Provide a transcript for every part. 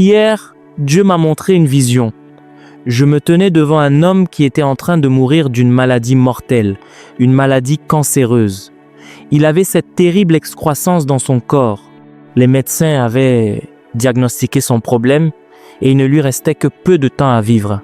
Hier, Dieu m'a montré une vision. Je me tenais devant un homme qui était en train de mourir d'une maladie mortelle, une maladie cancéreuse. Il avait cette terrible excroissance dans son corps. Les médecins avaient diagnostiqué son problème et il ne lui restait que peu de temps à vivre.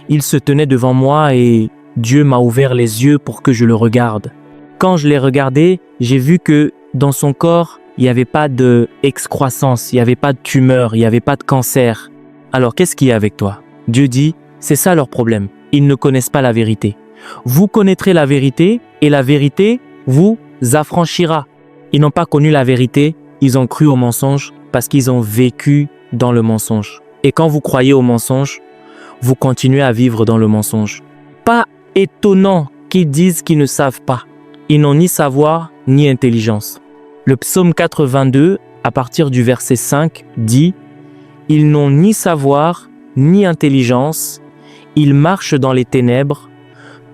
Il se tenait devant moi et Dieu m'a ouvert les yeux pour que je le regarde. Quand je l'ai regardé, j'ai vu que dans son corps, il n'y avait pas d'excroissance, il n'y avait pas de tumeur, il n'y avait pas de cancer. Alors qu'est-ce qu'il y a avec toi? Dieu dit, c'est ça leur problème. Ils ne connaissent pas la vérité. Vous connaîtrez la vérité et la vérité vous affranchira. Ils n'ont pas connu la vérité, ils ont cru au mensonge parce qu'ils ont vécu dans le mensonge. Et quand vous croyez au mensonge, vous continuez à vivre dans le mensonge. Pas étonnant qu'ils disent qu'ils ne savent pas. Ils n'ont ni savoir ni intelligence. Le psaume 82, à partir du verset 5, dit « Ils n'ont ni savoir ni intelligence, ils marchent dans les ténèbres,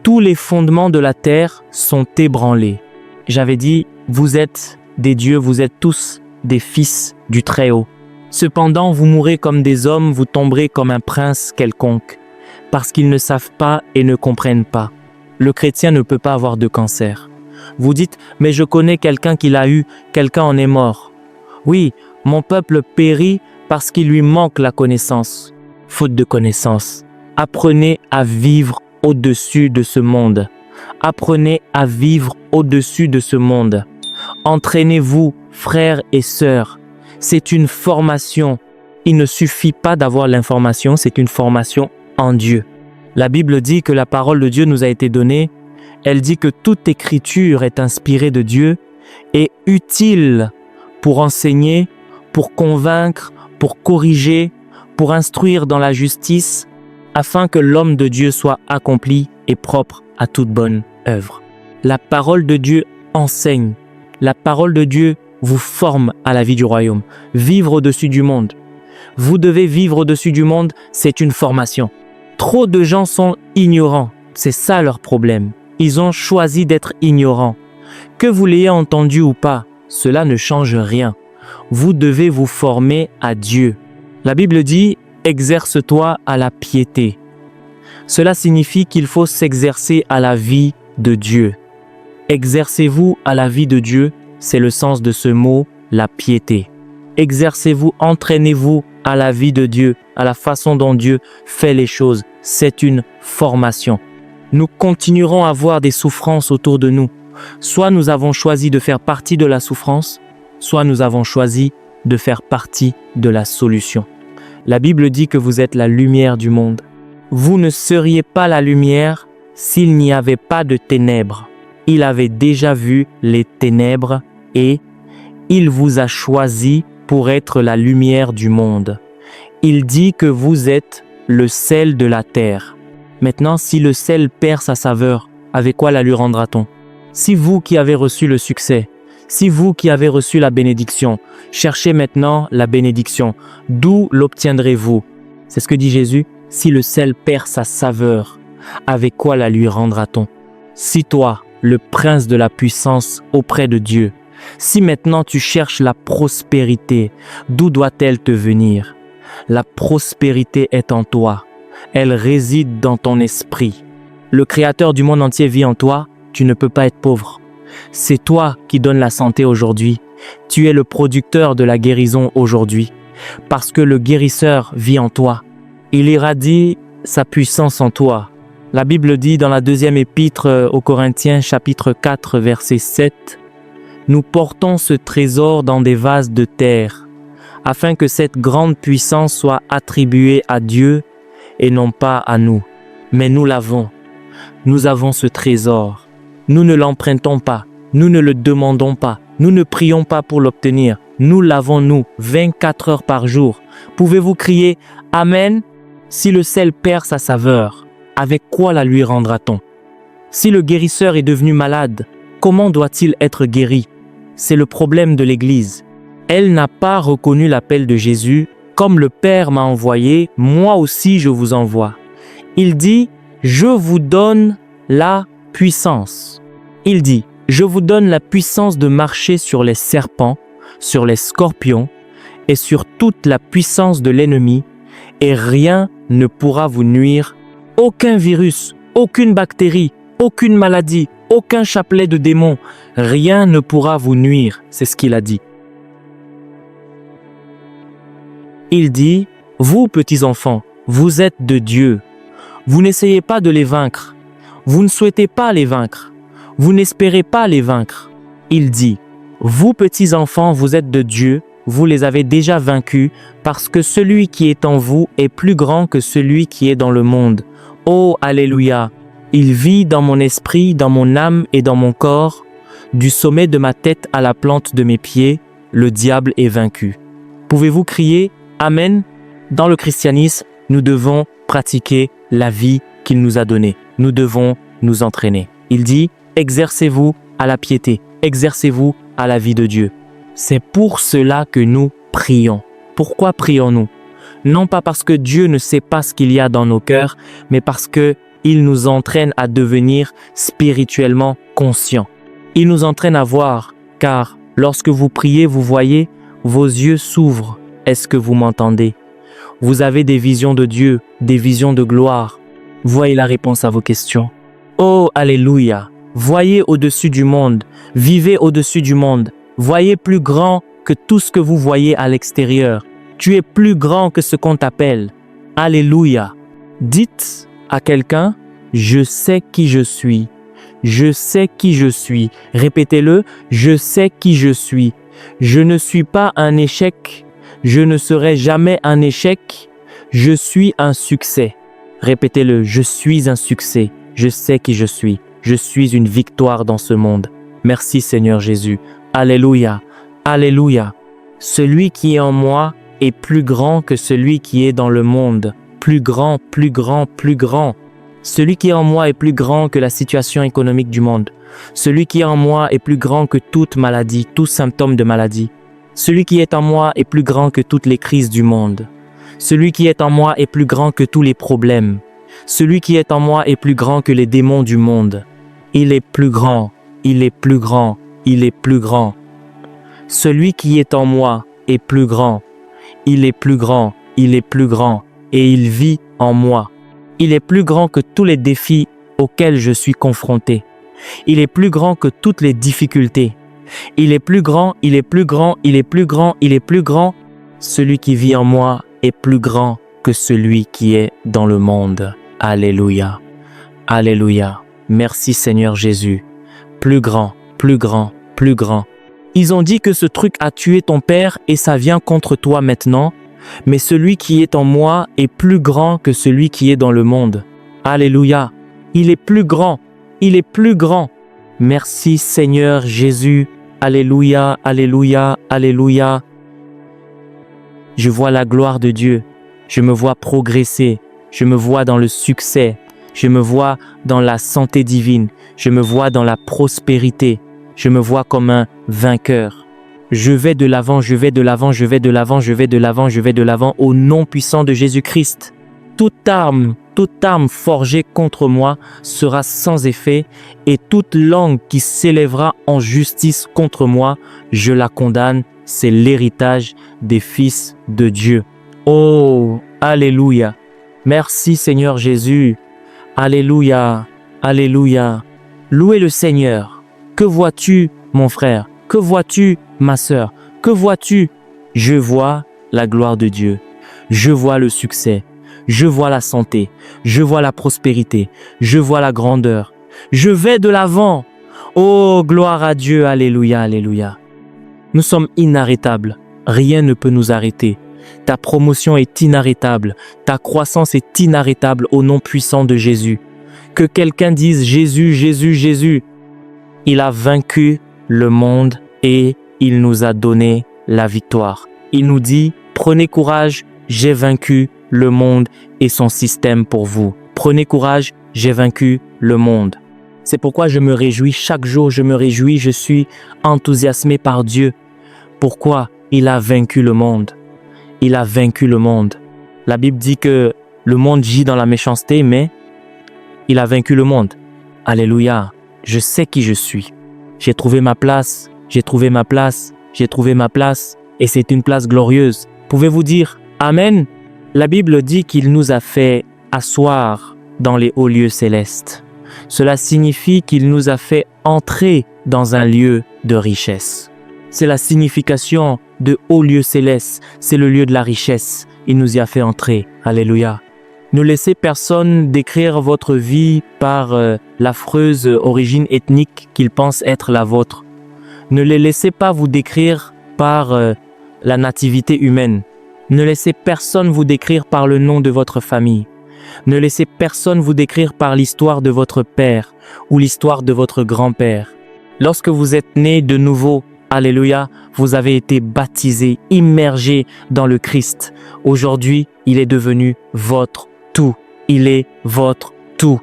tous les fondements de la terre sont ébranlés. » J'avais dit « Vous êtes des dieux, vous êtes tous des fils du Très-Haut. Cependant, vous mourrez comme des hommes, vous tomberez comme un prince quelconque, parce qu'ils ne savent pas et ne comprennent pas. Le chrétien ne peut pas avoir de cancer. Vous dites, mais je connais quelqu'un qui l'a eu, quelqu'un en est mort. Oui, mon peuple périt parce qu'il lui manque la connaissance. Faute de connaissance. Apprenez à vivre au-dessus de ce monde. Apprenez à vivre au-dessus de ce monde. Entraînez-vous, frères et sœurs. C'est une formation. Il ne suffit pas d'avoir l'information, c'est une formation en Dieu. La Bible dit que la parole de Dieu nous a été donnée. Elle dit que toute écriture est inspirée de Dieu et utile pour enseigner, pour convaincre, pour corriger, pour instruire dans la justice, afin que l'homme de Dieu soit accompli et propre à toute bonne œuvre. La parole de Dieu enseigne. La parole de Dieu vous forme à la vie du royaume. Vivre au-dessus du monde. Vous devez vivre au-dessus du monde, c'est une formation. Trop de gens sont ignorants. C'est ça leur problème. Ils ont choisi d'être ignorants. Que vous l'ayez entendu ou pas, cela ne change rien. Vous devez vous former à Dieu. La Bible dit « Exerce-toi à la piété ». Cela signifie qu'il faut s'exercer à la vie de Dieu. Exercez-vous à la vie de Dieu, c'est le sens de ce mot, la piété. Exercez-vous, entraînez-vous à la vie de Dieu, à la façon dont Dieu fait les choses. C'est une formation. Nous continuerons à voir des souffrances autour de nous. Soit nous avons choisi de faire partie de la souffrance, soit nous avons choisi de faire partie de la solution. La Bible dit que vous êtes la lumière du monde. Vous ne seriez pas la lumière s'il n'y avait pas de ténèbres. Il avait déjà vu les ténèbres et il vous a choisi pour être la lumière du monde. Il dit que vous êtes le sel de la terre. Maintenant, si le sel perd sa saveur, avec quoi la lui rendra-t-on? Si vous qui avez reçu le succès, si vous qui avez reçu la bénédiction, cherchez maintenant la bénédiction, d'où l'obtiendrez-vous? C'est ce que dit Jésus. Si le sel perd sa saveur, avec quoi la lui rendra-t-on? Si toi, le prince de la puissance auprès de Dieu, si maintenant tu cherches la prospérité, d'où doit-elle te venir? La prospérité est en toi. Elle réside dans ton esprit. Le Créateur du monde entier vit en toi, tu ne peux pas être pauvre. C'est toi qui donnes la santé aujourd'hui. Tu es le producteur de la guérison aujourd'hui. Parce que le guérisseur vit en toi. Il irradie sa puissance en toi. La Bible dit dans la deuxième épître aux Corinthiens, chapitre 4, verset 7, « Nous portons ce trésor dans des vases de terre, afin que cette grande puissance soit attribuée à Dieu et non pas à nous. Mais nous l'avons. Nous avons ce trésor. Nous ne l'empruntons pas. Nous ne le demandons pas. Nous ne prions pas pour l'obtenir. Nous l'avons, nous, 24 heures par jour. Pouvez-vous crier « Amen » si le sel perd sa saveur? Avec quoi la lui rendra-t-on? Si le guérisseur est devenu malade, comment doit-il être guéri? C'est le problème de l'Église. Elle n'a pas reconnu l'appel de Jésus. Comme le Père m'a envoyé, moi aussi je vous envoie. Il dit, je vous donne la puissance. Il dit, je vous donne la puissance de marcher sur les serpents, sur les scorpions et sur toute la puissance de l'ennemi, et rien ne pourra vous nuire. Aucun virus, aucune bactérie, aucune maladie, aucun chapelet de démons, rien ne pourra vous nuire. C'est ce qu'il a dit. Il dit, vous petits enfants, vous êtes de Dieu. Vous n'essayez pas de les vaincre. Vous ne souhaitez pas les vaincre. Vous n'espérez pas les vaincre. Il dit, vous petits enfants, vous êtes de Dieu. Vous les avez déjà vaincus parce que celui qui est en vous est plus grand que celui qui est dans le monde. Oh, alléluia! Il vit dans mon esprit, dans mon âme et dans mon corps. Du sommet de ma tête à la plante de mes pieds, le diable est vaincu. Pouvez-vous crier Amen? Dans le christianisme, nous devons pratiquer la vie qu'il nous a donnée. Nous devons nous entraîner. Il dit, exercez-vous à la piété, exercez-vous à la vie de Dieu. C'est pour cela que nous prions. Pourquoi prions-nous? Non pas parce que Dieu ne sait pas ce qu'il y a dans nos cœurs, mais parce qu'il nous entraîne à devenir spirituellement conscients. Il nous entraîne à voir, car lorsque vous priez, vous voyez, vos yeux s'ouvrent. Est-ce que vous m'entendez? Vous avez des visions de Dieu, des visions de gloire. Voyez la réponse à vos questions. Oh, alléluia! Voyez au-dessus du monde, vivez au-dessus du monde. Voyez plus grand que tout ce que vous voyez à l'extérieur. Tu es plus grand que ce qu'on t'appelle. Alléluia! Dites à quelqu'un, je sais qui je suis. Je sais qui je suis. Répétez-le, je sais qui je suis. Je ne suis pas un échec. Je ne serai jamais un échec. Je suis un succès. Répétez-le, je suis un succès. Je sais qui je suis. Je suis une victoire dans ce monde. Merci Seigneur Jésus. Alléluia. Alléluia. Celui qui est en moi est plus grand que celui qui est dans le monde. Plus grand, plus grand, plus grand. Celui qui est en moi est plus grand que la situation économique du monde. Celui qui est en moi est plus grand que toute maladie, tout symptôme de maladie. Celui qui est en moi est plus grand que toutes les crises du monde. Celui qui est en moi est plus grand que tous les problèmes. Celui qui est en moi est plus grand que les démons du monde. Il est plus grand, il est plus grand, il est plus grand. Celui qui est en moi est plus grand. Il est plus grand, il est plus grand, et il vit en moi. Il est plus grand que tous les défis auxquels je suis confronté. Il est plus grand que toutes les difficultés. Il est plus grand, il est plus grand, il est plus grand, il est plus grand. Celui qui vit en moi est plus grand que celui qui est dans le monde. Alléluia. Alléluia. Merci Seigneur Jésus. Plus grand, plus grand, plus grand. Ils ont dit que ce truc a tué ton père et ça vient contre toi maintenant. Mais celui qui est en moi est plus grand que celui qui est dans le monde. Alléluia. Il est plus grand. Il est plus grand. Merci Seigneur Jésus. Alléluia, alléluia, alléluia. Je vois la gloire de Dieu. Je me vois progresser. Je me vois dans le succès. Je me vois dans la santé divine. Je me vois dans la prospérité. Je me vois comme un vainqueur. Je vais de l'avant, je vais de l'avant, je vais de l'avant, je vais de l'avant, je vais de l'avant au nom puissant de Jésus-Christ. Toute arme forgée contre moi sera sans effet et toute langue qui s'élèvera en justice contre moi, je la condamne. C'est l'héritage des fils de Dieu. Oh, alléluia. Merci Seigneur Jésus. Alléluia, alléluia. Louez le Seigneur. Que vois-tu, mon frère? Que vois-tu, ma sœur? Que vois-tu? Je vois la gloire de Dieu. Je vois le succès. Je vois la santé. Je vois la prospérité. Je vois la grandeur. Je vais de l'avant. Oh, gloire à Dieu. Alléluia, alléluia. Nous sommes inarrêtables. Rien ne peut nous arrêter. Ta promotion est inarrêtable. Ta croissance est inarrêtable au nom puissant de Jésus. Que quelqu'un dise Jésus, Jésus, Jésus. Il a vaincu le monde et il nous a donné la victoire. Il nous dit, prenez courage, j'ai vaincu le monde et son système pour vous. Prenez courage, j'ai vaincu le monde. C'est pourquoi je me réjouis, chaque jour je me réjouis, je suis enthousiasmé par Dieu. Pourquoi? Il a vaincu le monde. Il a vaincu le monde. La Bible dit que le monde gît dans la méchanceté, mais il a vaincu le monde. Alléluia. Je sais qui je suis. J'ai trouvé ma place. J'ai trouvé ma place. J'ai trouvé ma place. et c'est une place glorieuse. Pouvez-vous dire Amen? La Bible dit qu'il nous a fait asseoir dans les hauts lieux célestes. Cela signifie qu'il nous a fait entrer dans un lieu de richesse. C'est la signification de haut lieu céleste, c'est le lieu de la richesse. Il nous y a fait entrer. Alléluia. Ne laissez personne décrire votre vie par l'affreuse origine ethnique qu'ils pensent être la vôtre. Ne les laissez pas vous décrire par la nativité humaine. Ne laissez personne vous décrire par le nom de votre famille. Ne laissez personne vous décrire par l'histoire de votre père ou l'histoire de votre grand-père. Lorsque vous êtes né de nouveau, alléluia, vous avez été baptisé, immergé dans le Christ. Aujourd'hui, il est devenu votre tout. Il est votre tout.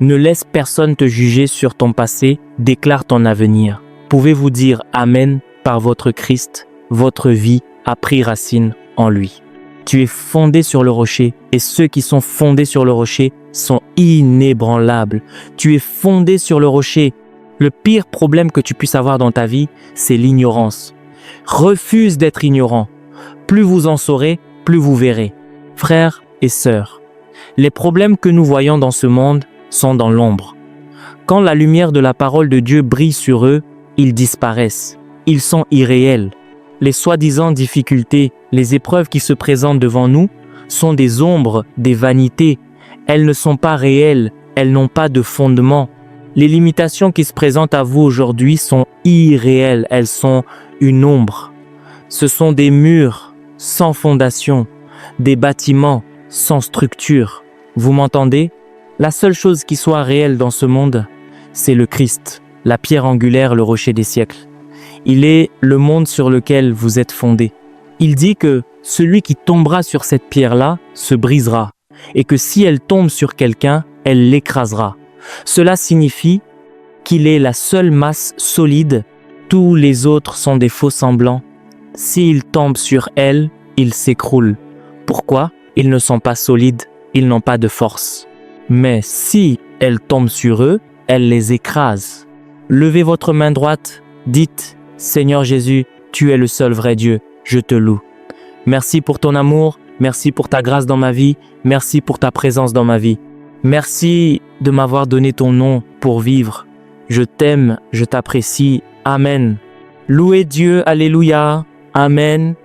Ne laisse personne te juger sur ton passé, déclare ton avenir. Pouvez-vous dire Amen par votre Christ? Votre vie a pris racine en lui. Tu es fondé sur le rocher et ceux qui sont fondés sur le rocher sont inébranlables. Tu es fondé sur le rocher. Le pire problème que tu puisses avoir dans ta vie, c'est l'ignorance. Refuse d'être ignorant. Plus vous en saurez, plus vous verrez. Frères et sœurs, les problèmes que nous voyons dans ce monde sont dans l'ombre. Quand la lumière de la parole de Dieu brille sur eux, ils disparaissent. Ils sont irréels. Les soi-disant difficultés, les épreuves qui se présentent devant nous sont des ombres, des vanités. Elles ne sont pas réelles, elles n'ont pas de fondement. Les limitations qui se présentent à vous aujourd'hui sont irréelles, elles sont une ombre. Ce sont des murs sans fondation, des bâtiments sans structure. Vous m'entendez? La seule chose qui soit réelle dans ce monde, c'est le Christ, la pierre angulaire, le rocher des siècles. Il est le monde sur lequel vous êtes fondé. Il dit que celui qui tombera sur cette pierre-là se brisera et que si elle tombe sur quelqu'un, elle l'écrasera. Cela signifie qu'il est la seule masse solide. Tous les autres sont des faux semblants. S'il tombe sur elle, il s'écroule. Pourquoi? Ils ne sont pas solides, ils n'ont pas de force. Mais si elle tombe sur eux, elle les écrase. Levez votre main droite, dites « Seigneur Jésus, tu es le seul vrai Dieu, je te loue. Merci pour ton amour, merci pour ta grâce dans ma vie, merci pour ta présence dans ma vie. Merci de m'avoir donné ton nom pour vivre. Je t'aime, je t'apprécie. Amen. Louez Dieu, alléluia. Amen.